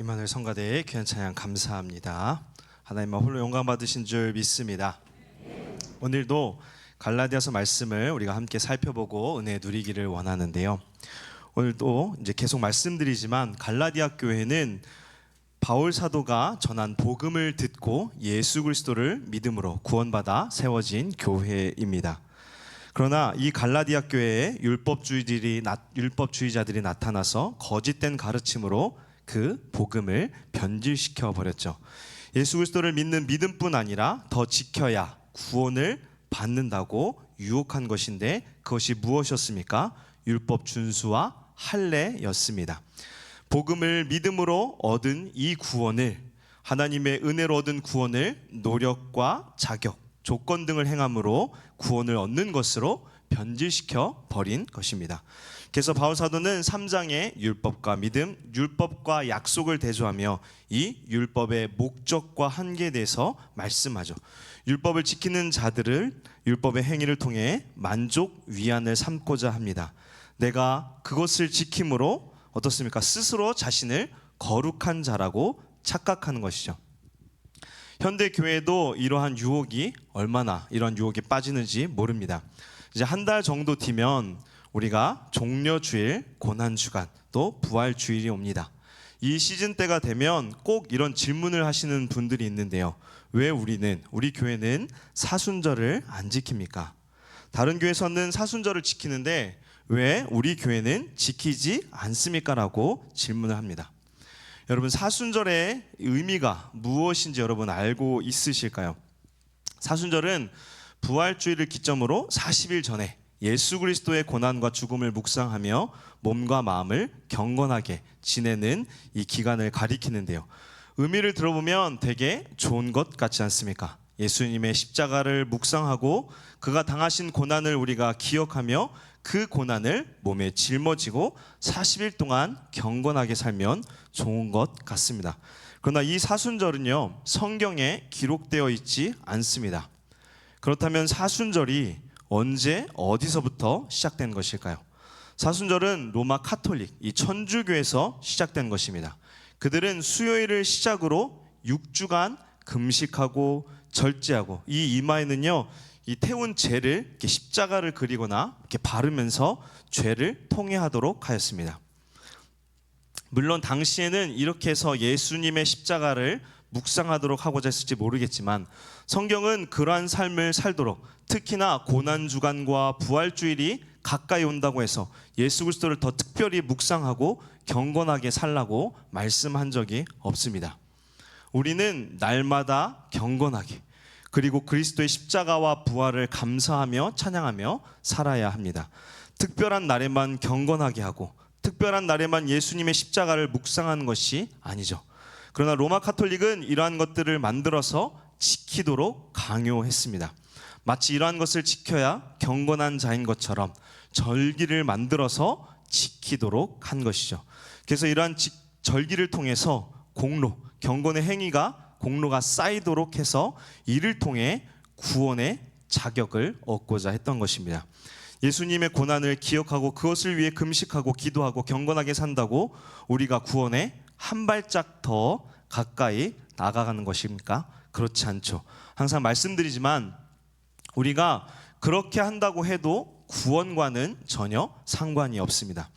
임마누엘 성가대의 귀한 찬양 감사합니다. 하나님만 홀로 영광 받으신 줄 믿습니다. 오늘도 갈라디아서 말씀을 우리가 함께 살펴보고 은혜 누리기를 원하는데요. 오늘도 이제 계속 말씀드리지만 갈라디아 교회는 바울 사도가 전한 복음을 듣고 예수 그리스도를 믿음으로 구원받아 세워진 교회입니다. 그러나 이 갈라디아 교회에 율법주의자들이 나타나서 거짓된 가르침으로 그 복음을 변질시켜 버렸죠. 예수 그리스도를 믿는 믿음뿐 아니라 더 지켜야 구원을 받는다고 유혹한 것인데 그것이 무엇이었습니까? 율법 준수와 할례였습니다. 복음을 믿음으로 얻은 이 구원을, 하나님의 은혜로 얻은 구원을 노력과 자격, 조건 등을 행함으로 구원을 얻는 것으로 변질시켜 버린 것입니다. 그래서 바울 사도는 3장에 율법과 믿음, 율법과 약속을 대조하며 이 율법의 목적과 한계에 대해서 말씀하죠. 율법을 지키는 자들을 율법의 행위를 통해 만족, 위안을 삼고자 합니다. 내가 그것을 지킴으로 어떻습니까? 스스로 자신을 거룩한 자라고 착각하는 것이죠. 현대 교회도 이러한 유혹이 얼마나 이런 유혹에 빠지는지 모릅니다. 이제 한 달 정도 뒤면 우리가 종려주일, 고난주간, 또 부활주일이 옵니다. 이 시즌 때가 되면 꼭 이런 질문을 하시는 분들이 있는데요. 왜 우리 교회는 사순절을 안 지킵니까? 다른 교회에서는 사순절을 지키는데 왜 우리 교회는 지키지 않습니까? 라고 질문을 합니다. 여러분, 사순절의 의미가 무엇인지 여러분 알고 있으실까요? 사순절은 부활주일을 기점으로 40일 전에 예수 그리스도의 고난과 죽음을 묵상하며 몸과 마음을 경건하게 지내는 이 기간을 가리키는데요. 의미를 들어보면 되게 좋은 것 같지 않습니까? 예수님의 십자가를 묵상하고 그가 당하신 고난을 우리가 기억하며 그 고난을 몸에 짊어지고 40일 동안 경건하게 살면 좋은 것 같습니다. 그러나 이 사순절은요, 성경에 기록되어 있지 않습니다. 그렇다면 사순절이 언제 어디서부터 시작된 것일까요? 사순절은 로마 카톨릭, 이 천주교에서 시작된 것입니다. 그들은 수요일을 시작으로 6주간 금식하고 절제하고 이 이마에는요, 이 태운 죄를 이렇게 십자가를 그리거나 이렇게 바르면서 죄를 통회하도록 하였습니다. 물론 당시에는 이렇게 해서 예수님의 십자가를 묵상하도록 하고자 했을지 모르겠지만 성경은 그러한 삶을 살도록, 특히나 고난주간과 부활주일이 가까이 온다고 해서 예수 그리스도를 더 특별히 묵상하고 경건하게 살라고 말씀한 적이 없습니다. 우리는 날마다 경건하게, 그리고 그리스도의 십자가와 부활을 감사하며 찬양하며 살아야 합니다. 특별한 날에만 경건하게 하고 특별한 날에만 예수님의 십자가를 묵상하는 것이 아니죠. 그러나 로마 카톨릭은 이러한 것들을 만들어서 지키도록 강요했습니다. 마치 이러한 것을 지켜야 경건한 자인 것처럼 절기를 만들어서 지키도록 한 것이죠. 그래서 이러한 절기를 통해서 경건의 행위가 공로가 쌓이도록 해서 이를 통해 구원의 자격을 얻고자 했던 것입니다. 예수님의 고난을 기억하고 그것을 위해 금식하고 기도하고 경건하게 산다고 우리가 구원에 한 발짝 더 가까이 나아가는 것입니까? 그렇지 않죠. 항상 말씀드리지만 우리가 그렇게 한다고 해도 구원과는 전혀 상관이 없습니다.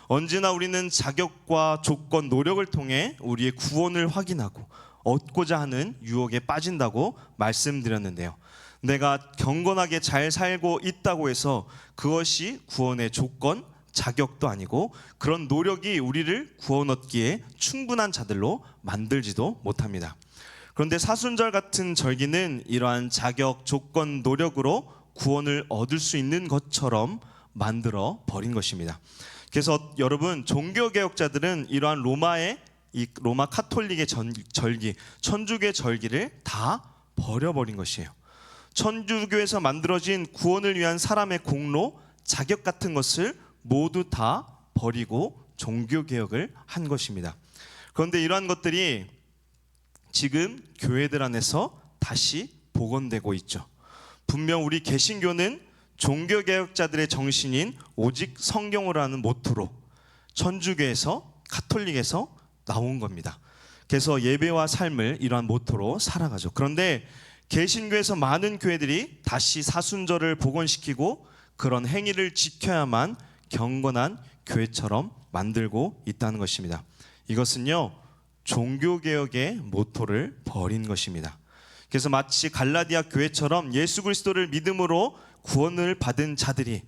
언제나 우리는 자격과 조건, 노력을 통해 우리의 구원을 확인하고 얻고자 하는 유혹에 빠진다고 말씀드렸는데요. 내가 경건하게 잘 살고 있다고 해서 그것이 구원의 조건, 자격도 아니고 그런 노력이 우리를 구원 얻기에 충분한 자들로 만들지도 못합니다. 그런데 사순절 같은 절기는 이러한 자격, 조건, 노력으로 구원을 얻을 수 있는 것처럼 만들어 버린 것입니다. 그래서 여러분, 종교개혁자들은 이러한 로마 카톨릭의 절기, 천주교의 절기를 다 버려버린 것이에요. 천주교에서 만들어진 구원을 위한 사람의 공로, 자격 같은 것을 모두 다 버리고 종교개혁을 한 것입니다. 그런데 이러한 것들이 지금 교회들 안에서 다시 복원되고 있죠. 분명 우리 개신교는 종교개혁자들의 정신인 오직 성경으로 하는 모토로 천주교에서, 카톨릭에서 나온 겁니다. 그래서 예배와 삶을 이러한 모토로 살아가죠. 그런데 개신교에서 많은 교회들이 다시 사순절을 복원시키고 그런 행위를 지켜야만 경건한 교회처럼 만들고 있다는 것입니다. 이것은요, 종교개혁의 모토를 버린 것입니다. 그래서 마치 갈라디아 교회처럼 예수 그리스도를 믿음으로 구원을 받은 자들이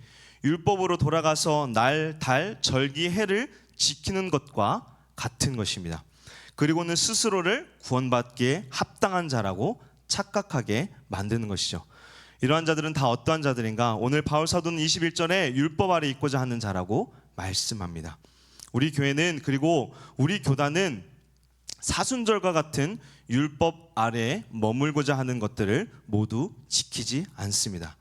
율법으로 돌아가서 날, 달, 절기, 해를 지키는 것과 같은 것입니다. 그리고는 스스로를 구원받기에 합당한 자라고 착각하게 만드는 것이죠. 이러한 자들은 다 어떠한 자들인가? 오늘 바울 사도는 21절에 율법 아래 있고자 하는 자라고 말씀합니다. 우리 교회는, 그리고 우리 교단은 사순절과 같은 율법 아래에 머물고자 하는 것들을 모두 지키지 않습니다.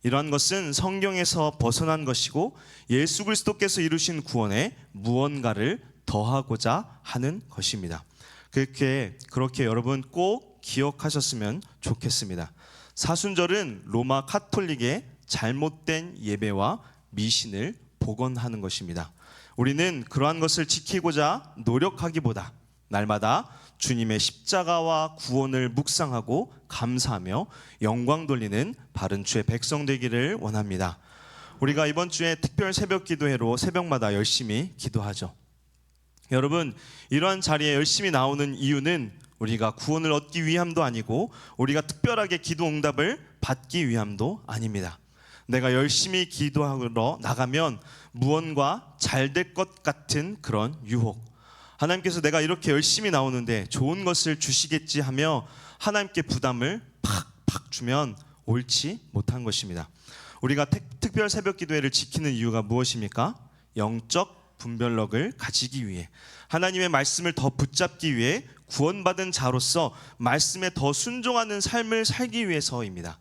이러한 것은 성경에서 벗어난 것이고 예수 그리스도께서 이루신 구원에 무언가를 더하고자 하는 것입니다. 그렇게 여러분 꼭 기억하셨으면 좋겠습니다. 사순절은 로마 카톨릭의 잘못된 예배와 미신을 복원하는 것입니다. 우리는 그러한 것을 지키고자 노력하기보다 날마다 주님의 십자가와 구원을 묵상하고 감사하며 영광 돌리는 바른 주의 백성 되기를 원합니다. 우리가 이번 주에 특별 새벽 기도회로 새벽마다 열심히 기도하죠. 여러분, 이러한 자리에 열심히 나오는 이유는 우리가 구원을 얻기 위함도 아니고 우리가 특별하게 기도 응답을 받기 위함도 아닙니다. 내가 열심히 기도하러 나가면 무언가 잘 될 것 같은 그런 유혹, 하나님께서 내가 이렇게 열심히 나오는데 좋은 것을 주시겠지 하며 하나님께 부담을 팍팍 주면 옳지 못한 것입니다. 우리가 특별 새벽 기도회를 지키는 이유가 무엇입니까? 영적 분별력을 가지기 위해, 하나님의 말씀을 더 붙잡기 위해, 구원받은 자로서 말씀에 더 순종하는 삶을 살기 위해서입니다.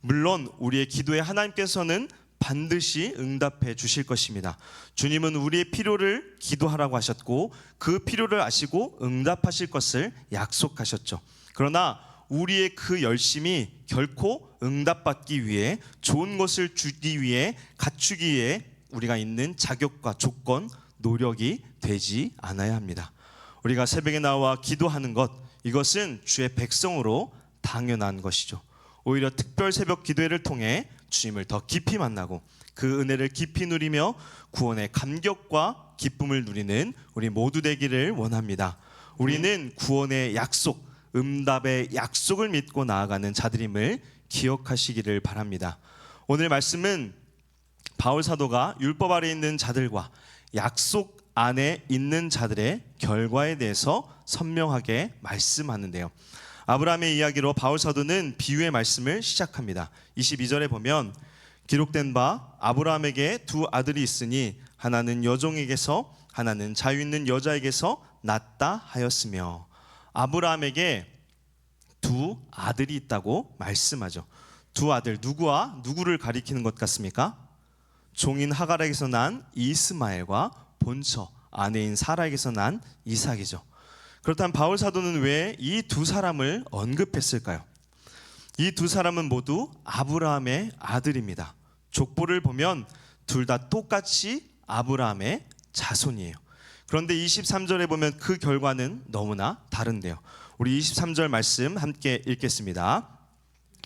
물론 우리의 기도에 하나님께서는 반드시 응답해 주실 것입니다. 주님은 우리의 필요를 기도하라고 하셨고 그 필요를 아시고 응답하실 것을 약속하셨죠. 그러나 우리의 그 열심이 결코 응답받기 위해, 좋은 것을 주기 위해, 갖추기 위해 우리가 있는 자격과 조건, 노력이 되지 않아야 합니다. 우리가 새벽에 나와 기도하는 것, 이것은 주의 백성으로 당연한 것이죠. 오히려 특별 새벽 기도회를 통해 주님을 더 깊이 만나고 그 은혜를 깊이 누리며 구원의 감격과 기쁨을 누리는 우리 모두 되기를 원합니다. 우리는 구원의 약속, 응답의 약속을 믿고 나아가는 자들임을 기억하시기를 바랍니다. 오늘 말씀은 바울 사도가 율법 아래 있는 자들과 약속 안에 있는 자들의 결과에 대해서 선명하게 말씀하는데요. 아브라함의 이야기로 바울 사도는 비유의 말씀을 시작합니다. 22절에 보면 기록된 바 아브라함에게 두 아들이 있으니 하나는 여종에게서 하나는 자유 있는 여자에게서 낳았다 하였으며, 아브라함에게 두 아들이 있다고 말씀하죠. 두 아들, 누구와 누구를 가리키는 것 같습니까? 종인 하갈에게서 난 이스마엘과 본처 아내인 사라에게서 난 이삭이죠. 그렇다면 바울 사도는 왜 이 두 사람을 언급했을까요? 이 두 사람은 모두 아브라함의 아들입니다. 족보를 보면 둘 다 똑같이 아브라함의 자손이에요. 그런데 23절에 보면 그 결과는 너무나 다른데요. 우리 23절 말씀 함께 읽겠습니다.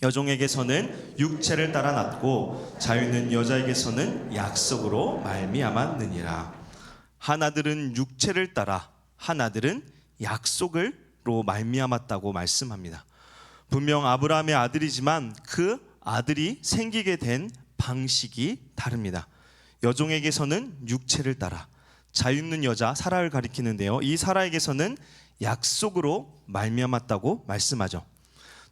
여종에게서는 육체를 따라 낳고 자유 있는 여자에게서는 약속으로 말미암았느니라. 하나들은 육체를 따라, 하나들은 약속으로 말미암았다고 말씀합니다. 분명 아브라함의 아들이지만 그 아들이 생기게 된 방식이 다릅니다. 여종에게서는 육체를 따라, 자유 있는 여자 사라를 가리키는데요, 이 사라에게서는 약속으로 말미암았다고 말씀하죠.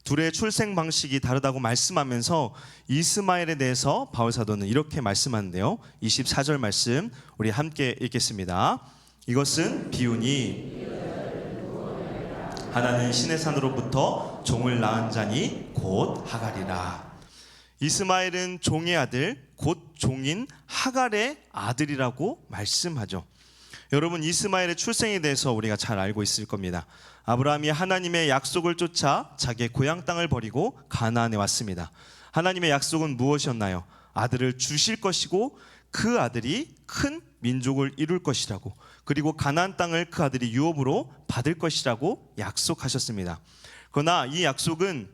둘의 출생 방식이 다르다고 말씀하면서 이스마엘에 대해서 바울 사도는 이렇게 말씀하는데요. 24절 말씀 우리 함께 읽겠습니다. 이것은 비유니 하나는 신의 산으로부터 종을 낳은 자니 곧 하갈이라. 이스마엘은 종의 아들, 곧 종인 하갈의 아들이라고 말씀하죠. 여러분, 이스마엘의 출생에 대해서 우리가 잘 알고 있을 겁니다. 아브라함이 하나님의 약속을 쫓아 자기의 고향 땅을 버리고 가나안에 왔습니다. 하나님의 약속은 무엇이었나요? 아들을 주실 것이고 그 아들이 큰 민족을 이룰 것이라고, 그리고 가나안 땅을 그 아들이 유업으로 받을 것이라고 약속하셨습니다. 그러나 이 약속은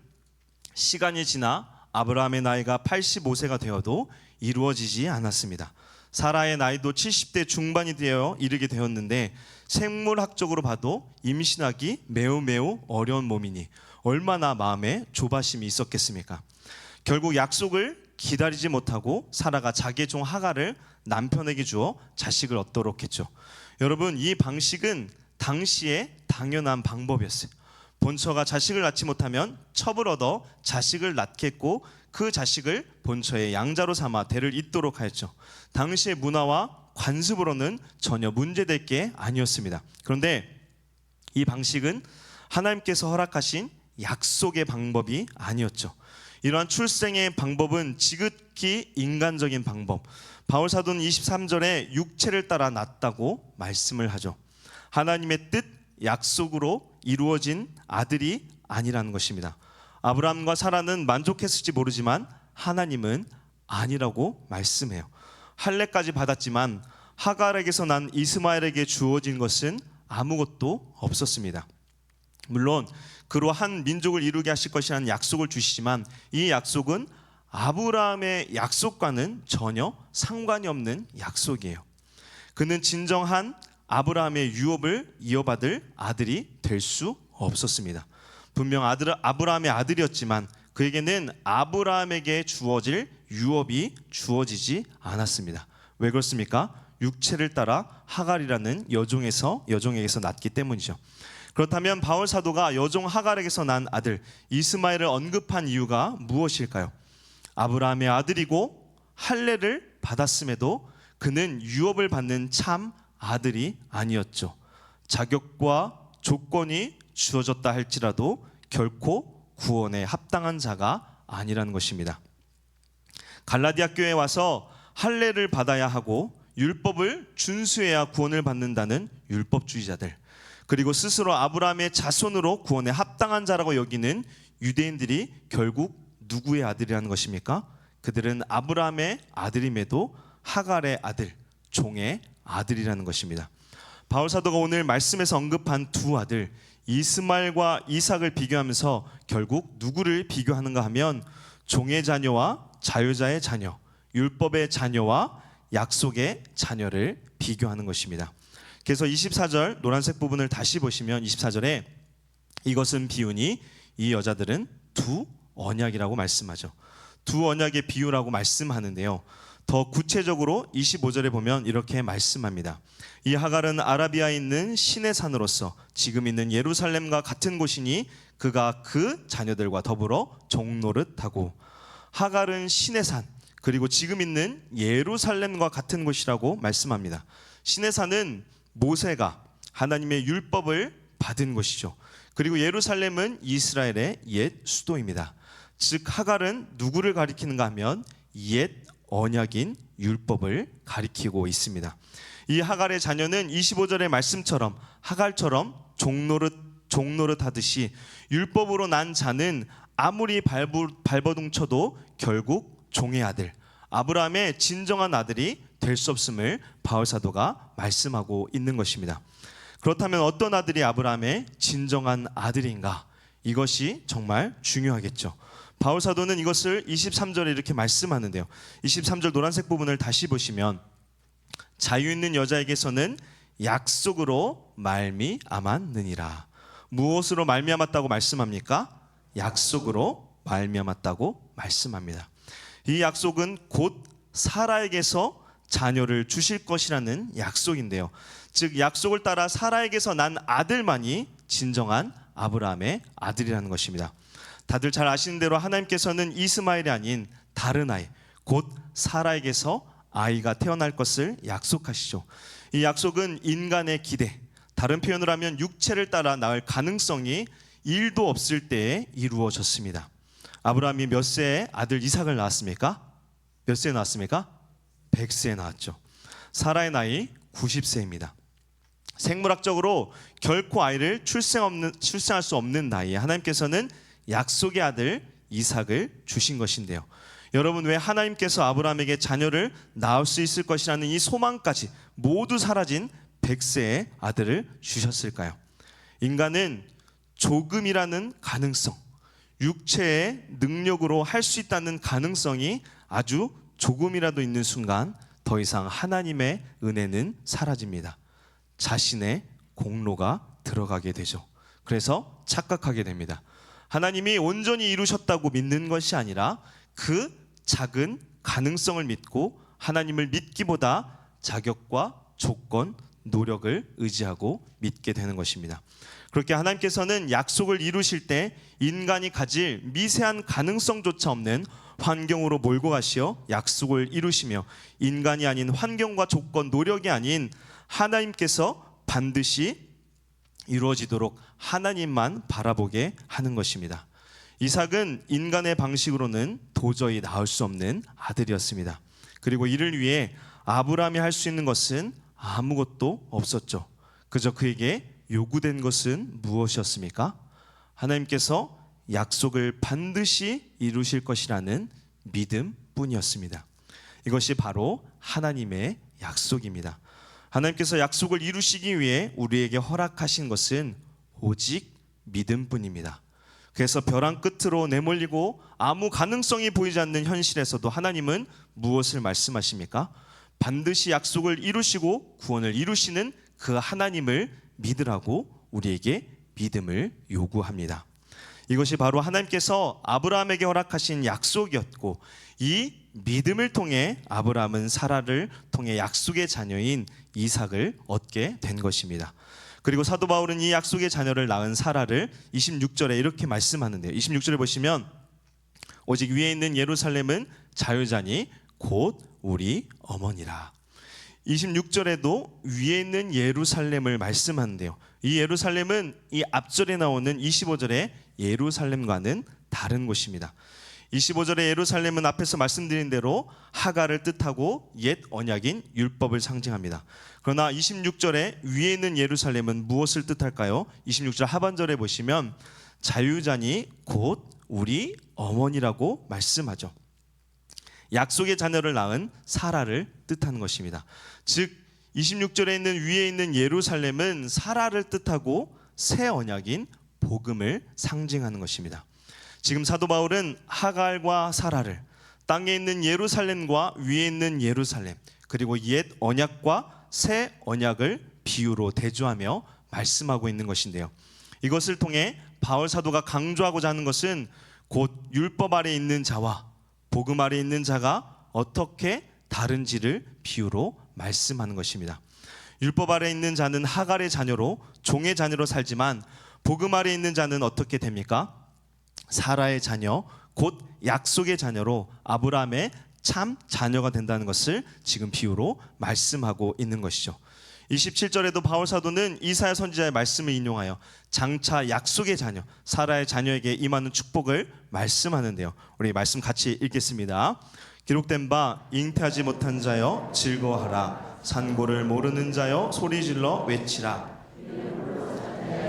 시간이 지나 아브라함의 나이가 85세가 되어도 이루어지지 않았습니다. 사라의 나이도 70대 중반이 되어 이르게 되었는데 생물학적으로 봐도 임신하기 매우 어려운 몸이니 얼마나 마음에 조바심이 있었겠습니까? 결국 약속을 기다리지 못하고 사라가 자기의 종 하갈을 남편에게 주어 자식을 얻도록 했죠. 여러분, 이 방식은 당시에 당연한 방법이었어요. 본처가 자식을 낳지 못하면 첩을 얻어 자식을 낳게 했고 그 자식을 본처의 양자로 삼아 대를 잇도록 하였죠. 당시의 문화와 관습으로는 전혀 문제될 게 아니었습니다. 그런데 이 방식은 하나님께서 허락하신 약속의 방법이 아니었죠. 이러한 출생의 방법은 지극히 인간적인 방법. 바울 사도는 23절에 육체를 따라 낳았다고 말씀을 하죠. 하나님의 뜻, 약속으로 이루어진 아들이 아니라는 것입니다. 아브라함과 사라는 만족했을지 모르지만 하나님은 아니라고 말씀해요. 할례까지 받았지만 하갈에게서 난 이스마엘에게 주어진 것은 아무것도 없었습니다. 물론 그로 한 민족을 이루게 하실 것이라는 약속을 주시지만 이 약속은 아브라함의 약속과는 전혀 상관이 없는 약속이에요. 그는 진정한 아브라함의 유업을 이어받을 아들이 될 수 없었습니다. 분명 아브라함의 아들이었지만 그에게는 아브라함에게 주어질 유업이 주어지지 않았습니다. 왜 그렇습니까? 육체를 따라 하갈이라는 여종에게서 낳기 때문이죠. 그렇다면 바울 사도가 여종 하갈에게서 난 아들 이스마엘을 언급한 이유가 무엇일까요? 아브라함의 아들이고 할례를 받았음에도 그는 유업을 받는 참 아들이 아니었죠. 자격과 조건이 주어졌다 할지라도 결코 구원에 합당한 자가 아니라는 것입니다. 갈라디아 교회에 와서 할례를 받아야 하고 율법을 준수해야 구원을 받는다는 율법주의자들, 그리고 스스로 아브라함의 자손으로 구원에 합당한 자라고 여기는 유대인들이 결국 누구의 아들이라는 것입니까? 그들은 아브라함의 아들임에도 하갈의 아들, 종의 아들이라는 것입니다. 바울 사도가 오늘 말씀에서 언급한 두 아들 이스마엘과 이삭을 비교하면서 결국 누구를 비교하는가 하면 종의 자녀와 자유자의 자녀, 율법의 자녀와 약속의 자녀를 비교하는 것입니다. 그래서 24절 노란색 부분을 다시 보시면 24절에 이것은 비유니 이 여자들은 두 언약이라고 말씀하죠. 두 언약의 비유라고 말씀하는데요. 더 구체적으로 25절에 보면 이렇게 말씀합니다. 이 하갈은 아라비아에 있는 신의 산으로서 지금 있는 예루살렘과 같은 곳이니 그가 그 자녀들과 더불어 종노릇하고. 하갈은 신의 산 그리고 지금 있는 예루살렘과 같은 곳이라고 말씀합니다. 신의 산은 모세가 하나님의 율법을 받은 곳이죠. 그리고 예루살렘은 이스라엘의 옛 수도입니다. 즉 하갈은 누구를 가리키는가 하면 옛 언약인 율법을 가리키고 있습니다. 이 하갈의 자녀는 25절의 말씀처럼 하갈처럼 종노릇 하듯이 율법으로 난 자는 아무리 발버둥 쳐도 결국 종의 아들, 아브라함의 진정한 아들이 될 수 없음을 바울 사도가 말씀하고 있는 것입니다. 그렇다면 어떤 아들이 아브라함의 진정한 아들인가? 이것이 정말 중요하겠죠. 바울 사도는 이것을 23절에 이렇게 말씀하는데요. 23절 노란색 부분을 다시 보시면 자유 있는 여자에게서는 약속으로 말미암았느니라. 무엇으로 말미암았다고 말씀합니까? 약속으로 말미암았다고 말씀합니다. 이 약속은 곧 사라에게서 자녀를 주실 것이라는 약속인데요. 즉 약속을 따라 사라에게서 난 아들만이 진정한 아브라함의 아들이라는 것입니다. 다들 잘 아시는 대로 하나님께서는 이스마엘이 아닌 다른 아이, 곧 사라에게서 아이가 태어날 것을 약속하시죠. 이 약속은 인간의 기대, 다른 표현을 하면 육체를 따라 낳을 가능성이 1도 없을 때에 이루어졌습니다. 아브라함이 몇 세에 아들 이삭을 낳았습니까? 몇 세에 낳았습니까? 100세에 낳았죠. 사라의 나이 90세입니다. 생물학적으로 결코 아이를 출생할 수 없는 나이에 하나님께서는 약속의 아들 이삭을 주신 것인데요. 여러분, 왜 하나님께서 아브라함에게 자녀를 낳을 수 있을 것이라는 이 소망까지 모두 사라진 100세의 아들을 주셨을까요? 인간은 조금이라는 가능성, 육체의 능력으로 할 수 있다는 가능성이 아주 조금이라도 있는 순간 더 이상 하나님의 은혜는 사라집니다. 자신의 공로가 들어가게 되죠. 그래서 착각하게 됩니다. 하나님이 온전히 이루셨다고 믿는 것이 아니라 그 작은 가능성을 믿고 하나님을 믿기보다 자격과 조건, 노력을 의지하고 믿게 되는 것입니다. 그렇게 하나님께서는 약속을 이루실 때 인간이 가질 미세한 가능성조차 없는 환경으로 몰고 가시어 약속을 이루시며 인간이 아닌 환경과 조건, 노력이 아닌 하나님께서 반드시 이루어지도록 하나님만 바라보게 하는 것입니다. 이삭은 인간의 방식으로는 도저히 낳을 수 없는 아들이었습니다. 그리고 이를 위해 아브라함이 할 수 있는 것은 아무것도 없었죠. 그저 그에게 요구된 것은 무엇이었습니까? 하나님께서 약속을 반드시 이루실 것이라는 믿음뿐이었습니다. 이것이 바로 하나님의 약속입니다. 하나님께서 약속을 이루시기 위해 우리에게 허락하신 것은 오직 믿음뿐입니다. 그래서 벼랑 끝으로 내몰리고 아무 가능성이 보이지 않는 현실에서도 하나님은 무엇을 말씀하십니까? 반드시 약속을 이루시고 구원을 이루시는 그 하나님을 믿으라고 우리에게 믿음을 요구합니다. 이것이 바로 하나님께서 아브라함에게 허락하신 약속이었고, 이 믿음을 통해 아브라함은 사라를 통해 약속의 자녀인 이삭을 얻게 된 것입니다. 그리고 사도 바울은 이 약속의 자녀를 낳은 사라를 26절에 이렇게 말씀하는데요. 26절에 보시면 오직 위에 있는 예루살렘은 자유자니 곧 우리 어머니라. 26절에도 위에 있는 예루살렘을 말씀하는데요. 이 예루살렘은 이 앞절에 나오는 25절의 예루살렘과는 다른 곳입니다. 25절의 예루살렘은 앞에서 말씀드린 대로 하가를 뜻하고 옛 언약인 율법을 상징합니다. 그러나 26절에 위에 있는 예루살렘은 무엇을 뜻할까요? 26절 하반절에 보시면 자유자니 곧 우리 어머니라고 말씀하죠. 약속의 자녀를 낳은 사라를 뜻하는 것입니다. 즉 26절에 있는 위에 있는 예루살렘은 사라를 뜻하고 새 언약인 복음을 상징하는 것입니다. 지금 사도 바울은 하갈과 사라를, 땅에 있는 예루살렘과 위에 있는 예루살렘, 그리고 옛 언약과 새 언약을 비유로 대조하며 말씀하고 있는 것인데요. 이것을 통해 바울 사도가 강조하고자 하는 것은 곧 율법 아래 있는 자와 복음 아래 있는 자가 어떻게 다른지를 비유로 말씀하는 것입니다. 율법 아래 있는 자는 하갈의 자녀로 종의 자녀로 살지만 복음 아래 있는 자는 어떻게 됩니까? 사라의 자녀, 곧 약속의 자녀로 아브라함의 참 자녀가 된다는 것을 지금 비유로 말씀하고 있는 것이죠. 27절에도 바울 사도는 이사야 선지자의 말씀을 인용하여 장차 약속의 자녀, 사라의 자녀에게 임하는 축복을 말씀하는데요. 우리 말씀 같이 읽겠습니다. 기록된 바 잉태하지 못한 자여 즐거워하라, 산고를 모르는 자여 소리질러 외치라.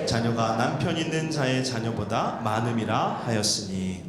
자녀가 남편 있는 자의 자녀보다 많음이라 하였으니.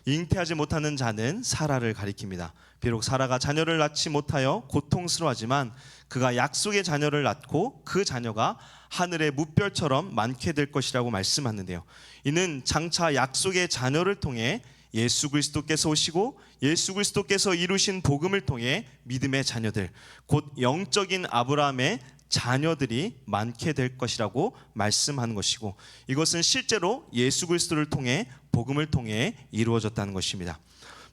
잉태하지 못하는 자는 사라를 가리킵니다. 비록 사라가 자녀를 낳지 못하여 고통스러워하지만 그가 약속의 자녀를 낳고 그 자녀가 하늘의 무별처럼 많게 될 것이라고 말씀하는데요. 이는 장차 약속의 자녀를 통해 예수 그리스도께서 오시고 예수 그리스도께서 이루신 복음을 통해 믿음의 자녀들, 곧 영적인 아브라함의 자녀들이 많게 될 것이라고 말씀하는 것이고, 이것은 실제로 예수 그리스도를 통해 복음을 통해 이루어졌다는 것입니다.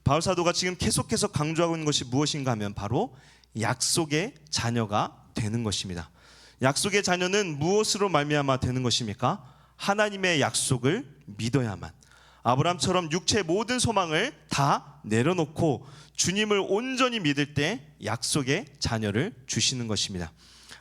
바울 사도가 지금 계속해서 강조하고 있는 것이 무엇인가 하면 바로 약속의 자녀가 되는 것입니다. 약속의 자녀는 무엇으로 말미암아 되는 것입니까? 하나님의 약속을 믿어야만, 아브라함처럼 육체의 모든 소망을 다 내려놓고 주님을 온전히 믿을 때 약속의 자녀를 주시는 것입니다.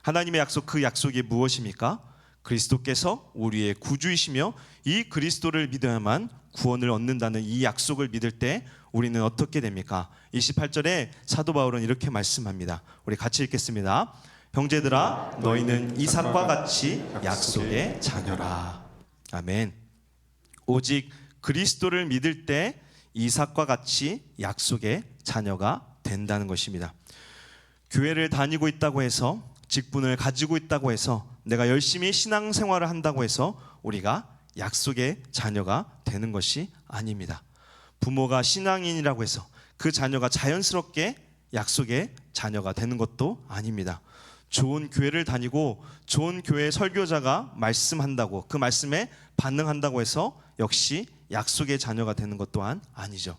하나님의 약속, 그 약속이 무엇입니까? 그리스도께서 우리의 구주이시며 이 그리스도를 믿어야만 구원을 얻는다는 이 약속을 믿을 때 우리는 어떻게 됩니까? 28절에 사도 바울은 이렇게 말씀합니다. 우리 같이 읽겠습니다. 형제들아, 너희는 이삭과 같이 약속의 자녀라. 아멘. 오직 그리스도를 믿을 때 이삭과 같이 약속의 자녀가 된다는 것입니다. 교회를 다니고 있다고 해서 직분을 가지고 있다고 해서 내가 열심히 신앙생활을 한다고 해서 우리가 약속의 자녀가 되는 것이 아닙니다. 부모가 신앙인이라고 해서 그 자녀가 자연스럽게 약속의 자녀가 되는 것도 아닙니다. 좋은 교회를 다니고 좋은 교회 설교자가 말씀한다고 그 말씀에 반응한다고 해서 역시 약속의 자녀가 되는 것 또한 아니죠.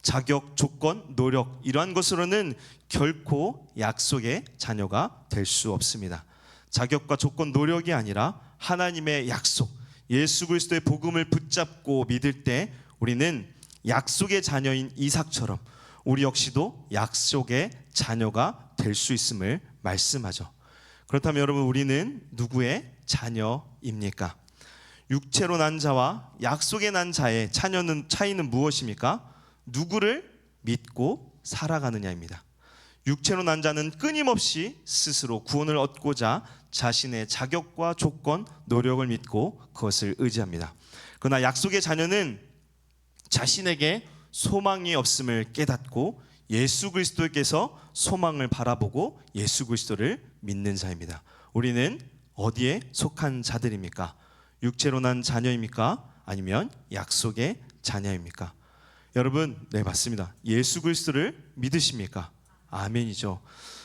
자격, 조건, 노력 이러한 것으로는 결코 약속의 자녀가 될 수 없습니다. 자격과 조건, 노력이 아니라 하나님의 약속, 예수 그리스도의 복음을 붙잡고 믿을 때 우리는 약속의 자녀인 이삭처럼 우리 역시도 약속의 자녀가 될 수 있음을 말씀하죠. 그렇다면 여러분, 우리는 누구의 자녀입니까? 육체로 난 자와 약속의 난 자의 차이는 무엇입니까? 누구를 믿고 살아가느냐입니다. 육체로 난 자는 끊임없이 스스로 구원을 얻고자 자신의 자격과 조건, 노력을 믿고 그것을 의지합니다. 그러나 약속의 자녀는 자신에게 소망이 없음을 깨닫고 예수 그리스도께서 소망을 바라보고 예수 그리스도를 믿는 자입니다. 우리는 어디에 속한 자들입니까? 육체로 난 자녀입니까? 아니면 약속의 자녀입니까? 여러분, 네, 맞습니다. 예수 그리스도를 믿으십니까? 아멘이죠.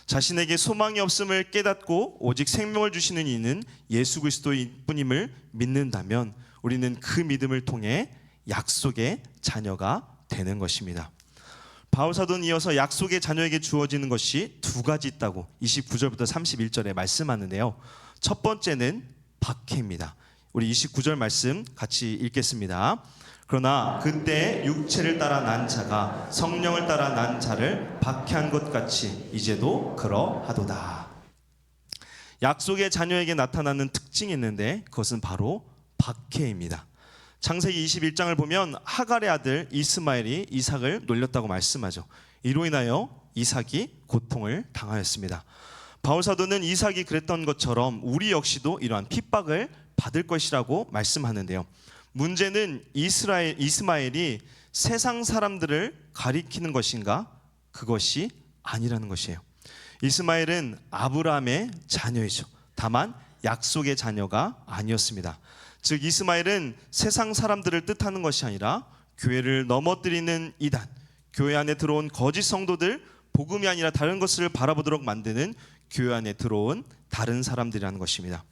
자신에게 소망이 없음을 깨닫고 오직 생명을 주시는 이는 예수 그리스도인 뿐임을 믿는다면 우리는 그 믿음을 통해 약속의 자녀가 되는 것입니다. 바울 사도는 이어서 약속의 자녀에게 주어지는 것이 두 가지 있다고 29절부터 31절에 말씀하는데요. 첫 번째는 박해입니다. 우리 29절 말씀 같이 읽겠습니다. 그러나 그때 육체를 따라 난 자가 성령을 따라 난 자를 박해한 것 같이 이제도 그러하도다. 약속의 자녀에게 나타나는 특징이 있는데 그것은 바로 박해입니다. 창세기 21장을 보면 하갈의 아들 이스마엘이 이삭을 놀렸다고 말씀하죠. 이로 인하여 이삭이 고통을 당하였습니다. 바울 사도는 이삭이 그랬던 것처럼 우리 역시도 이러한 핍박을 받을 것이라고 말씀하는데요. 문제는 이스마엘이 세상 사람들을 가리키는 것인가? 그것이 아니라는 것이에요. 이스마엘은 아브라함의 자녀이죠. 다만 약속의 자녀가 아니었습니다. 즉 이스마엘은 세상 사람들을 뜻하는 것이 아니라 교회를 넘어뜨리는 이단, 교회 안에 들어온 거짓 성도들, 복음이 아니라 다른 것을 바라보도록 만드는 교회 안에 들어온 다른 사람들이라는 것입니다.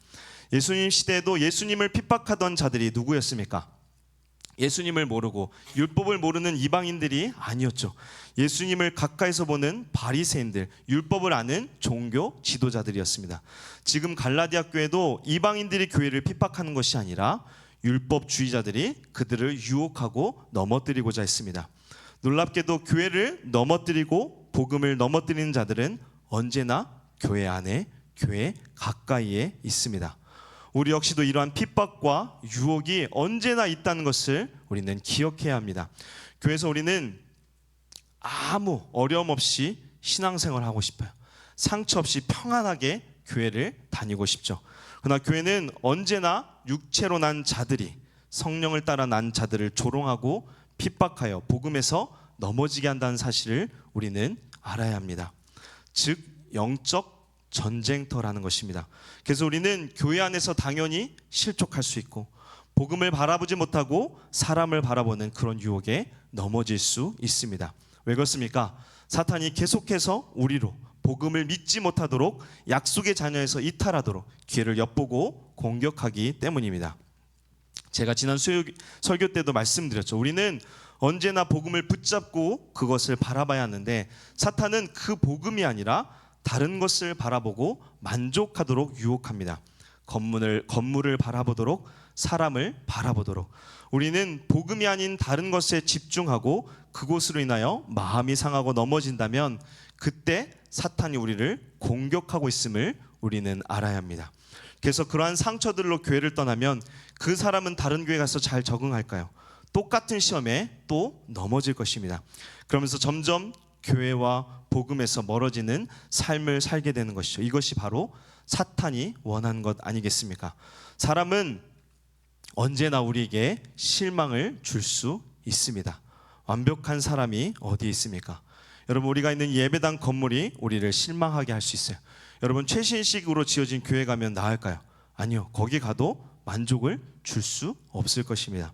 예수님 시대에도 예수님을 핍박하던 자들이 누구였습니까? 예수님을 모르고 율법을 모르는 이방인들이 아니었죠. 예수님을 가까이서 보는 바리새인들, 율법을 아는 종교 지도자들이었습니다. 지금 갈라디아 교회도 이방인들이 교회를 핍박하는 것이 아니라 율법주의자들이 그들을 유혹하고 넘어뜨리고자 했습니다. 놀랍게도 교회를 넘어뜨리고 복음을 넘어뜨리는 자들은 언제나 교회 안에, 교회 가까이에 있습니다. 우리 역시도 이러한 핍박과 유혹이 언제나 있다는 것을 우리는 기억해야 합니다. 교회에서 우리는 아무 어려움 없이 신앙생활을 하고 싶어요. 상처 없이 평안하게 교회를 다니고 싶죠. 그러나 교회는 언제나 육체로 난 자들이 성령을 따라 난 자들을 조롱하고 핍박하여 복음에서 넘어지게 한다는 사실을 우리는 알아야 합니다. 즉 영적 전쟁터라는 것입니다. 그래서 우리는 교회 안에서 당연히 실족할 수 있고 복음을 바라보지 못하고 사람을 바라보는 그런 유혹에 넘어질 수 있습니다. 왜 그렇습니까? 사탄이 계속해서 우리로 복음을 믿지 못하도록 약속의 자녀에서 이탈하도록 기회를 엿보고 공격하기 때문입니다. 제가 지난 설교 때도 말씀드렸죠. 우리는 언제나 복음을 붙잡고 그것을 바라봐야 하는데 사탄은 그 복음이 아니라 다른 것을 바라보고 만족하도록 유혹합니다. 건물을 바라보도록, 사람을 바라보도록. 우리는 복음이 아닌 다른 것에 집중하고 그곳으로 인하여 마음이 상하고 넘어진다면 그때 사탄이 우리를 공격하고 있음을 우리는 알아야 합니다. 그래서 그러한 상처들로 교회를 떠나면 그 사람은 다른 교회 가서 잘 적응할까요? 똑같은 시험에 또 넘어질 것입니다. 그러면서 점점 교회와 복음에서 멀어지는 삶을 살게 되는 것이죠. 이것이 바로 사탄이 원하는 것 아니겠습니까? 사람은 언제나 우리에게 실망을 줄 수 있습니다. 완벽한 사람이 어디 있습니까? 여러분, 우리가 있는 예배당 건물이 우리를 실망하게 할 수 있어요. 여러분, 최신식으로 지어진 교회 가면 나을까요? 아니요. 거기 가도 만족을 줄 수 없을 것입니다.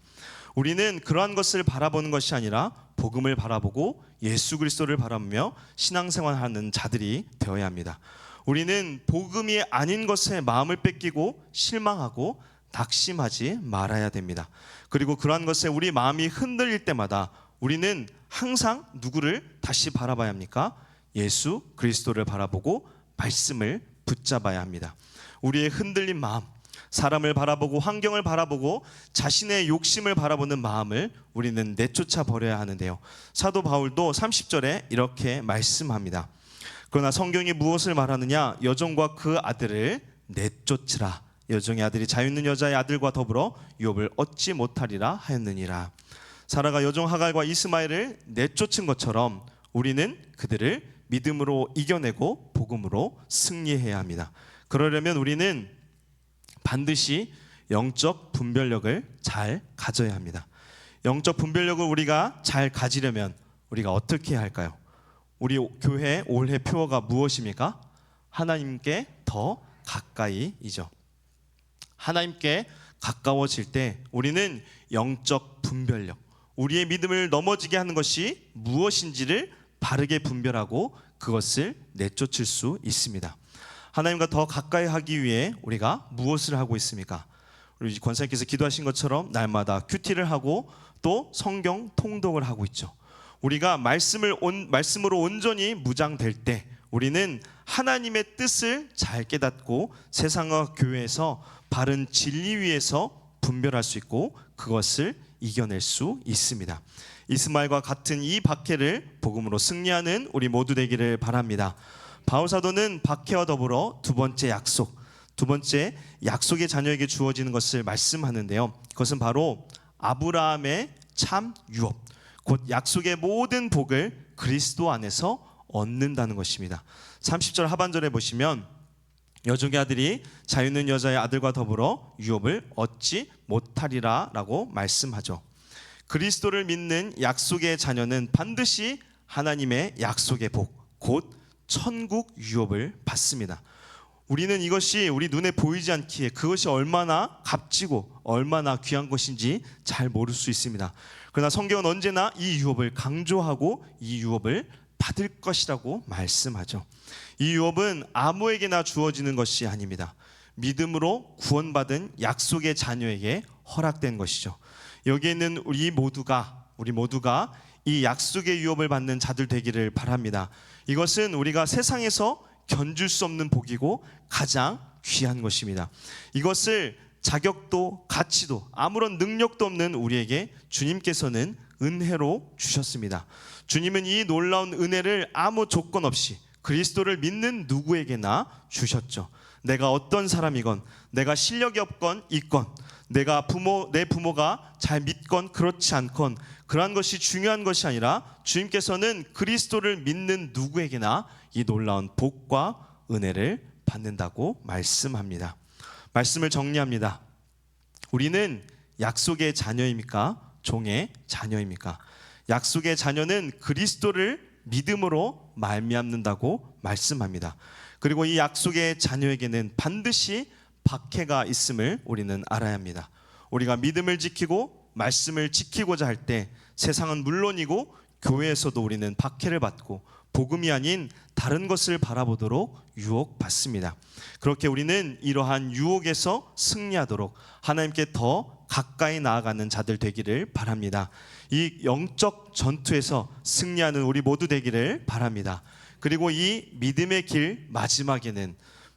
우리는 그러한 것을 바라보는 것이 아니라 복음을 바라보고 예수 그리스도를 바라보며 신앙생활하는 자들이 되어야 합니다. 우리는 복음이 아닌 것에 마음을 뺏기고 실망하고 낙심하지 말아야 됩니다. 그리고 그러한 것에 우리 마음이 흔들릴 때마다 우리는 항상 누구를 다시 바라봐야 합니까? 예수 그리스도를 바라보고 말씀을 붙잡아야 합니다. 우리의 흔들린 마음, 사람을 바라보고 환경을 바라보고 자신의 욕심을 바라보는 마음을 우리는 내쫓아 버려야 하는데요. 사도 바울도 30절에 이렇게 말씀합니다. 그러나 성경이 무엇을 말하느냐? 여종과 그 아들을 내쫓으라. 여종의 아들이 자유있는 여자의 아들과 더불어 유업을 얻지 못하리라 하였느니라. 사라가 여종 하갈과 이스마엘을 내쫓은 것처럼 우리는 그들을 믿음으로 이겨내고 복음으로 승리해야 합니다. 그러려면 우리는 반드시 영적 분별력을 잘 가져야 합니다. 영적 분별력을 우리가 잘 가지려면 우리가 어떻게 해야 할까요? 우리 교회 올해 표어가 무엇입니까? 하나님께 더 가까이이죠. 하나님께 가까워질 때 우리는 영적 분별력, 우리의 믿음을 넘어지게 하는 것이 무엇인지를 바르게 분별하고 그것을 내쫓을 수 있습니다. 하나님과 더 가까이 하기 위해 우리가 무엇을 하고 있습니까? 우리 권사님께서 기도하신 것처럼 날마다 큐티를 하고 또 성경 통독을 하고 있죠. 우리가 말씀으로 온전히 무장될 때 우리는 하나님의 뜻을 잘 깨닫고 세상과 교회에서 바른 진리 위에서 분별할 수 있고 그것을 이겨낼 수 있습니다. 이스마엘과 같은 이 박해를 복음으로 승리하는 우리 모두 되기를 바랍니다. 바울 사도는 박해와 더불어 두 번째 약속의 자녀에게 주어지는 것을 말씀하는데요. 그것은 바로 아브라함의 참 유업, 곧 약속의 모든 복을 그리스도 안에서 얻는다는 것입니다. 30절 하반절에 보시면 여종의 아들이 자유있는 여자의 아들과 더불어 유업을 얻지 못하리라 라고 말씀하죠. 그리스도를 믿는 약속의 자녀는 반드시 하나님의 약속의 복, 곧 천국 유업을 받습니다. 우리는 이것이 우리 눈에 보이지 않기에 그것이 얼마나 값지고 얼마나 귀한 것인지 잘 모를 수 있습니다. 그러나 성경은 언제나 이 유업을 강조하고 이 유업을 받을 것이라고 말씀하죠. 이 유업은 아무에게나 주어지는 것이 아닙니다. 믿음으로 구원받은 약속의 자녀에게 허락된 것이죠. 여기에 있는 우리 모두가 이 약속의 유업을 받는 자들 되기를 바랍니다. 이것은 우리가 세상에서 견줄 수 없는 복이고 가장 귀한 것입니다. 이것을 자격도 가치도 아무런 능력도 없는 우리에게 주님께서는 은혜로 주셨습니다. 주님은 이 놀라운 은혜를 아무 조건 없이 그리스도를 믿는 누구에게나 주셨죠. 내가 어떤 사람이건, 내가 실력이 없건 있건, 내 부모가 잘 믿건 그렇지 않건 그러한 것이 중요한 것이 아니라 주님께서는 그리스도를 믿는 누구에게나 이 놀라운 복과 은혜를 받는다고 말씀합니다. 말씀을 정리합니다. 우리는 약속의 자녀입니까? 종의 자녀입니까? 약속의 자녀는 그리스도를 믿음으로 말미암는다고 말씀합니다. 그리고 이 약속의 자녀에게는 반드시 박해가 있음을 우리는 알아야 합니다. 우리가 믿음을 지키고 말씀을 지키고자 할 때 세상은 물론이고 교회에서도 우리는 박해를 받고 복음이 아닌 다른 것을 바라보도록 유혹받습니다. 그렇게 우리는 이러한 유혹에서 승리하도록 하나님께 더 가까이 나아가는 자들 되기를 바랍니다. 이 영적 전투에서 승리하는 우리 모두 되기를 바랍니다. 그리고 이 믿음의 길 마지막에는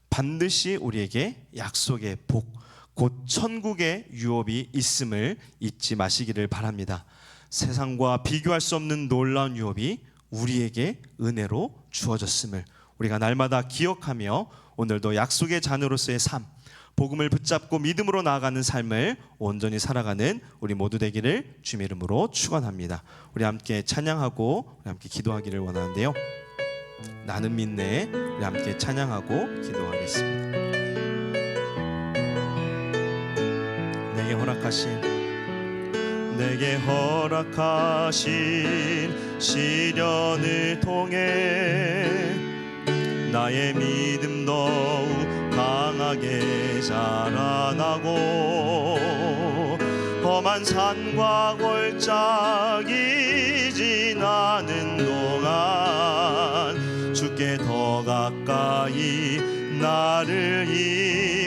반드시 우리에게 약속의 복, 곧 천국의 유업이 있음을 잊지 마시기를 바랍니다. 세상과 비교할 수 없는 놀라운 유업이 우리에게 은혜로 주어졌음을 우리가 날마다 기억하며 오늘도 약속의 자녀로서의 삶, 복음을 붙잡고 믿음으로 나아가는 삶을 온전히 살아가는 우리 모두 되기를 주님의 이름으로 축원합니다. 우리 함께 찬양하고 우리 함께 기도하기를 원하는데요. 나는 믿네. 우리 함께 찬양하고 기도하겠습니다. 내게 허락하신 시련을 통해 나의 믿음 믿음 더욱 강하게 자라나고 험한 산과 골짜기 지나는 동안 주께 더 가까이 나를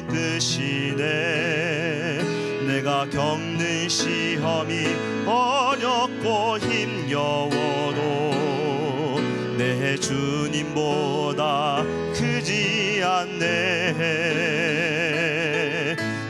이끄시네. 내가 겪는 시험이 어렵고 힘겨워도 내 주님보다 크지 않네.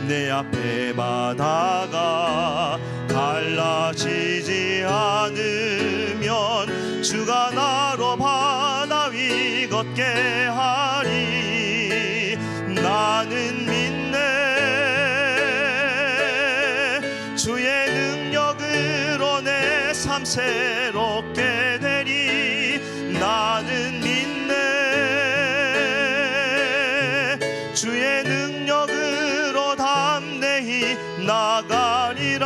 내 앞에 바다가 갈라지지 않으면 주가 나로 바다 위 걷게 하리. 나는 믿네. 주의 능력으로 내 삶 새롭게 되리. 나는 믿네. 주의 능력으로 담대히 나가리라.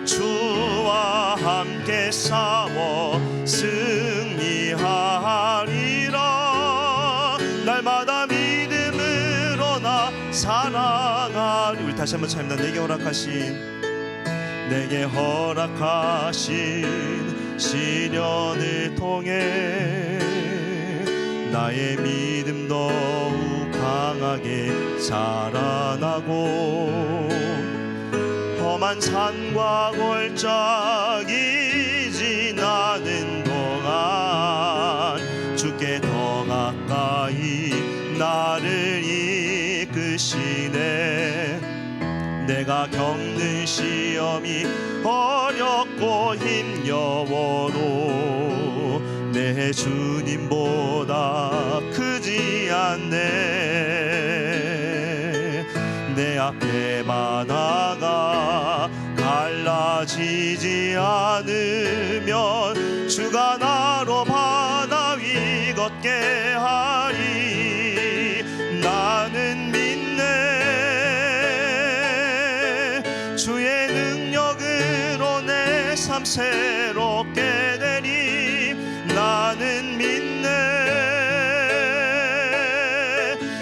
주와 함께 싸워 승리하리라. 날마다 믿음으로 나 살아가리. 우리 다시 한번 찬양합니다. 내게 허락하신 시련을 통해 나의 믿음 더욱 강하게 자라나고 험한 산과 골짜기 지나는 동안 주께 더 가까이 나를 이끄시네. 내가 겪는 시험이 어렵고 힘겨워도 내 주님보다 크지 않네. 내 앞에 바다가 갈라지지 않으면 주가 나로 바다 위 걷게 하리. 나는 믿네. 주의 능력으로 내 삶 새롭게 되리. 나는 믿네.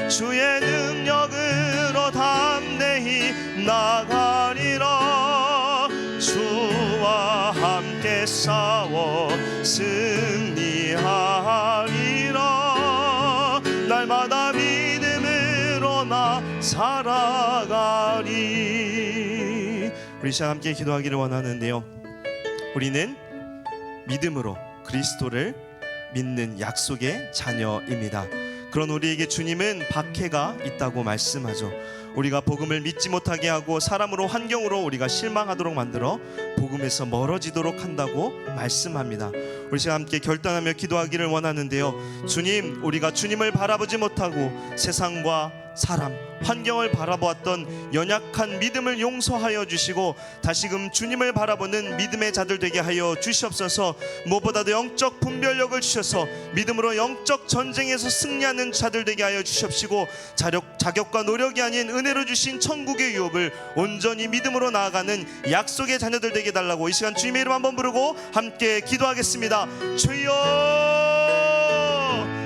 주의 능력으로 담대히 나가리라. 주와 함께 싸워 승리하리라. 날마다 믿음으로 나 살아가리. 우리 시간 함께 기도하기를 원하는데요, 우리는 믿음으로 그리스도를 믿는 약속의 자녀입니다. 그런 우리에게 주님은 박해가 있다고 말씀하죠. 우리가 복음을 믿지 못하게 하고 사람으로 환경으로 우리가 실망하도록 만들어 복음에서 멀어지도록 한다고 말씀합니다. 우리 시간 함께 결단하며 기도하기를 원하는데요, 주님, 우리가 주님을 바라보지 못하고 세상과 사람, 환경을 바라보았던 연약한 믿음을 용서하여 주시고 다시금 주님을 바라보는 믿음의 자들 되게 하여 주시옵소서. 무엇보다도 영적 분별력을 주셔서 믿음으로 영적 전쟁에서 승리하는 자들 되게 하여 주시옵시고 자격과 노력이 아닌 은혜로 주신 천국의 유업을 온전히 믿음으로 나아가는 약속의 자녀들 되게 달라고 이 시간 주님의 이름 한번 부르고 함께 기도하겠습니다. 주여,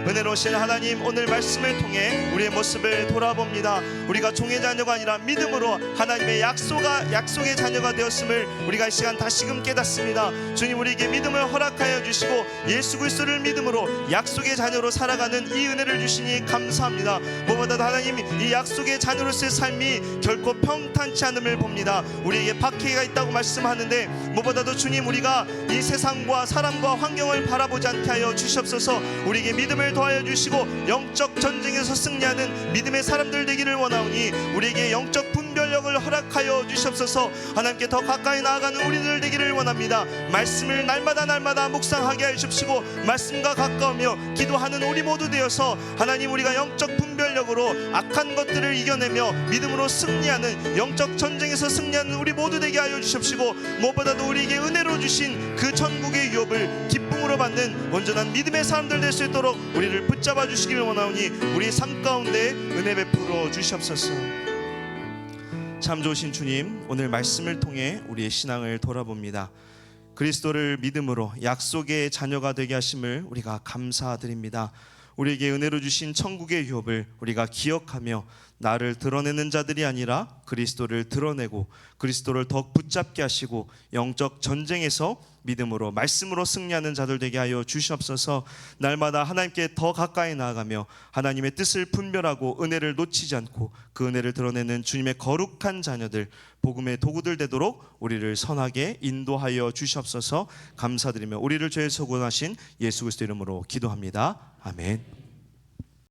은혜로우신 하나님, 오늘 말씀을 통해 우리의 모습을 돌아봅니다. 우리가 종의 자녀가 아니라 믿음으로 하나님의 약속의 자녀가 되었음을 우리가 이 시간 다시금 깨닫습니다. 주님, 우리에게 믿음을 허락하여 주시고 예수 그리스도를 믿음으로 약속의 자녀로 살아가는 이 은혜를 주시니 감사합니다. 무엇보다도 하나님, 이 약속의 자녀로서의 삶이 결코 평탄치 않음을 봅니다. 우리에게 박해가 있다고 말씀하는데 무엇보다도 주님, 우리가 이 세상과 사람과 환경을 바라보지 않게 하여 주시옵소서. 우리에게 믿음을 더하여 주시고 영적 전쟁에서 승리하는 믿음의 사람들 되기를 원하오니 우리에게 영적 분별력을 허락하여 주시옵소서. 하나님께 더 가까이 나아가는 우리들 되기를 원합니다. 말씀을 날마다 묵상하게 하여 주시고 말씀과 가까우며 기도하는 우리 모두 되어서 하나님, 우리가 영적 분별력으로 악한 것들을 이겨내며 믿음으로 승리하는 영적 전쟁에서 승리하는 우리 모두 되게 하여 주시옵시고 무엇보다도 우리에게 은혜로 주신 그 천국의 유업을 기쁨으로 받는 온전한 믿음의 사람들 될 수 있도록 우리를 붙잡아 주시기를 원하오니 우리 삶 가운데 은혜 베풀어 주시옵소서. 참 좋으신 주님, 오늘 말씀을 통해 우리의 신앙을 돌아봅니다. 그리스도를 믿음으로 약속의 자녀가 되게 하심을 우리가 감사드립니다. 우리에게 은혜로 주신 천국의 유업을 우리가 기억하며 나를 드러내는 자들이 아니라 그리스도를 드러내고 그리스도를 더 붙잡게 하시고 영적 전쟁에서 믿음으로 말씀으로 승리하는 자들 되게 하여 주시옵소서. 날마다 하나님께 더 가까이 나아가며 하나님의 뜻을 분별하고 은혜를 놓치지 않고 그 은혜를 드러내는 주님의 거룩한 자녀들, 복음의 도구들 되도록 우리를 선하게 인도하여 주시옵소서. 감사드리며 우리를 죄에서 구원하신 예수 그리스도 이름으로 기도합니다. 아멘.